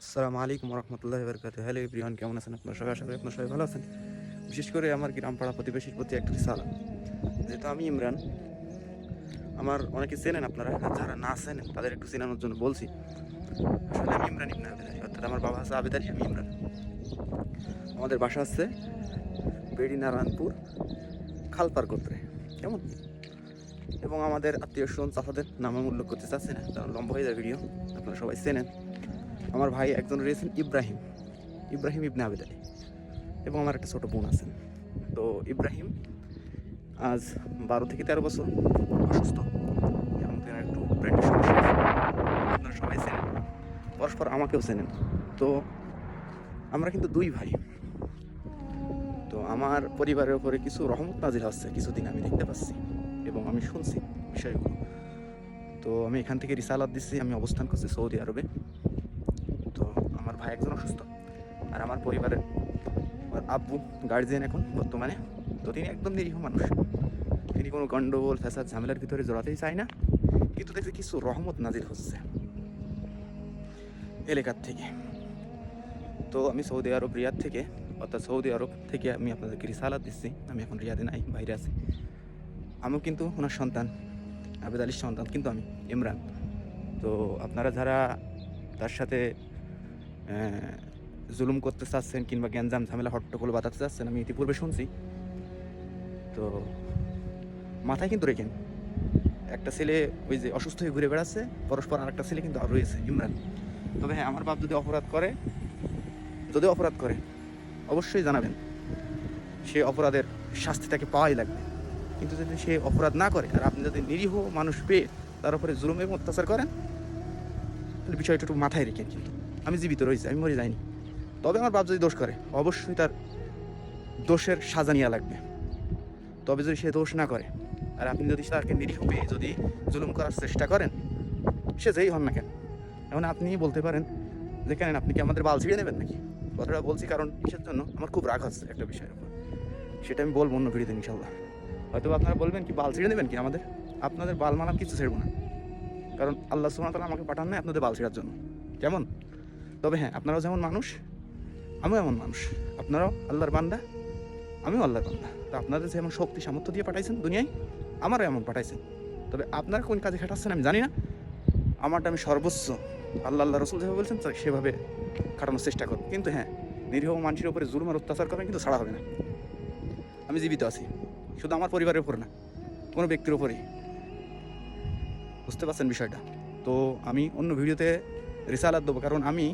আসসালামু আলাইকুম রহমতুল্লাহি বারাকাতুহু। হ্যালো এভরিওয়ান, কেমন আছেন আপনারা সবাই? আশা করি আপনারা সবাই ভালো আছেন। বিশেষ করে আমার গ্রাম পাড়া প্রতিবেশীর প্রতি একটা সালাম। যেহেতু আমি ইমরান, আমার অনেকে চেনেন আপনারা, আর যারা না চেনেন তাদের একটু চেনানোর জন্য বলছি। আসলে আমি ইমরান ইবনে আবেদ আলী, অর্থাৎ আমার বাবা হচ্ছে আবেদ আলী, আমি ইমরান। আমাদের বাসা হচ্ছে বেড়ি নারায়ণপুর খালপার গোত্রে, কেমন? এবং আমাদের আত্মীয় স্বজন চাচাদের নাম আমি উল্লেখ করতে চাচ্ছি না, কারণ লম্বা হয়ে যায় ভিডিও। আপনারা সবাই চেনেন। আমার ভাই একজন রয়েছেন ইব্রাহিম, ইব্রাহিম ইবনে আবেদ আলী, এবং আমার একটা ছোট বোন আছেন। তো ইব্রাহিম আজ 12 থেকে 13 বছর অসুস্থ, এবং তার একটু ব্রেনের সমস্যা আছে। আপনারা সবাই চেনেন, পরস্পর আমাকেও চেনেন। তো আমরা কিন্তু দুই ভাই। তো আমার পরিবারের উপরে কিছু রহমত নাজিল হচ্ছে কিছুদিন, আমি দেখতে পাচ্ছি এবং আমি শুনছি বিষয়গুলো। তো আমি এখান থেকে রিসালাত দিচ্ছি, আমি অবস্থান করছি সৌদি আরবে। তো আমার ভাই একজন অসুস্থ, আর আমার পরিবারের আমার আব্বু গার্জিয়ান এখন বর্তমানে। তো তিনি একদম নিরীহ মানুষ, তিনি কোনো গন্ডগোল ফ্যাসাদ ঝামেলার ভিতরে জড়াতেই চায় না, কিন্তু দেখছি কিছু রহমত নাজির হচ্ছে এলাকার থেকে। তো আমি সৌদি আরব রিয়াদ থেকে, অর্থাৎ সৌদি আরব থেকে আমি আপনাদেরকে রিসালাত দিচ্ছি। আমি এখন রিয়াদে নাই, বাইরে আছি। আমিও কিন্তু ওনার সন্তান, আবেদ আলীর সন্তান, কিন্তু আমি ইমরান। তো আপনারা যারা তার সাথে জুলুম করতে চাচ্ছেন কিংবা গ্যাঞ্জাম ঝামেলা হট্টগোল বাঁধাতে চাচ্ছেন, আমি ইতিপূর্বে শুনছি। তো মাথায় কিন্তু রেখেন, একটা ছেলে ওই যে অসুস্থ হয়ে ঘুরে বেড়াচ্ছে, পরস্পর আর একটা ছেলে কিন্তু আর রয়েছে ইমরান। তবে হ্যাঁ, আমার বাপ যদি অপরাধ করে অবশ্যই জানাবেন, সে অপরাধের শাস্তি তাকে পাওয়াই লাগবে। কিন্তু যদি সে অপরাধ না করে, আর আপনি যদি নিরীহ মানুষ পেয়ে তার উপরে জুলুম এবং অত্যাচার করেন, তাহলে বিষয়টা একটু মাথায় রেখেন। কিন্তু আমি জীবিত রয়েছি, আমি মরে যাইনি। তবে আমার বাপ যদি দোষ করে, অবশ্যই তার দোষের সাজা নেওয়া লাগবে। তবে যদি সে দোষ না করে, আর আপনি যদি তাকে নিরীহ পেয়ে যদি জুলুম করার চেষ্টা করেন, সে যেই হন না কেন, এখন আপনি বলতে পারেন যে কেন আপনি কি আমাদের বাল ছিঁড়ে নেবেন নাকি? কথাটা বলছি কারণ কিসের জন্য আমার খুব রাগ হচ্ছে একটা বিষয়ের উপর, সেটা আমি বলবো অন্য ভিডিওতে ইনশাল্লাহ। হয়তো আপনারা বলবেন কি বাল ছিঁড়ে নেবেন কি আমাদের? আপনাদের বাল মালাম কিছু ছেড়বো না, কারণ আল্লাহ সুবহানাহু ওয়া তাআলা আমাকে পাঠান নাই আপনাদের বাল ছিঁড়ার জন্য, কেমন? তবে হ্যাঁ, আপনারাও যেমন মানুষ, আমিও এমন মানুষ। আপনারাও আল্লাহর বান্দা, আমিও আল্লাহর বান্দা। তো আপনাদের যেমন শক্তি সামর্থ্য দিয়ে পাঠাইছেন দুনিয়ায়, আমারও এমন পাঠাইছেন। তবে আপনারা কোন কাজে খাটাচ্ছেন আমি জানি না। আমারটা আমি সর্বোচ্চ আল্লাহ রসুল যেভাবে বলছেন সেভাবে খাটানোর চেষ্টা করব। কিন্তু হ্যাঁ, নিরীহ মানুষের উপরে জুলুম আর অত্যাচার করবেন কিন্তু ছাড়া হবে না। আমি জীবিত আছি, শুধু আমার পরিবারের উপর না, কোনো ব্যক্তির উপরেই। বুঝতে পারছেন বিষয়টা? তো আমি অন্য ভিডিওতে রিসালাত দেবো, কারণ আমি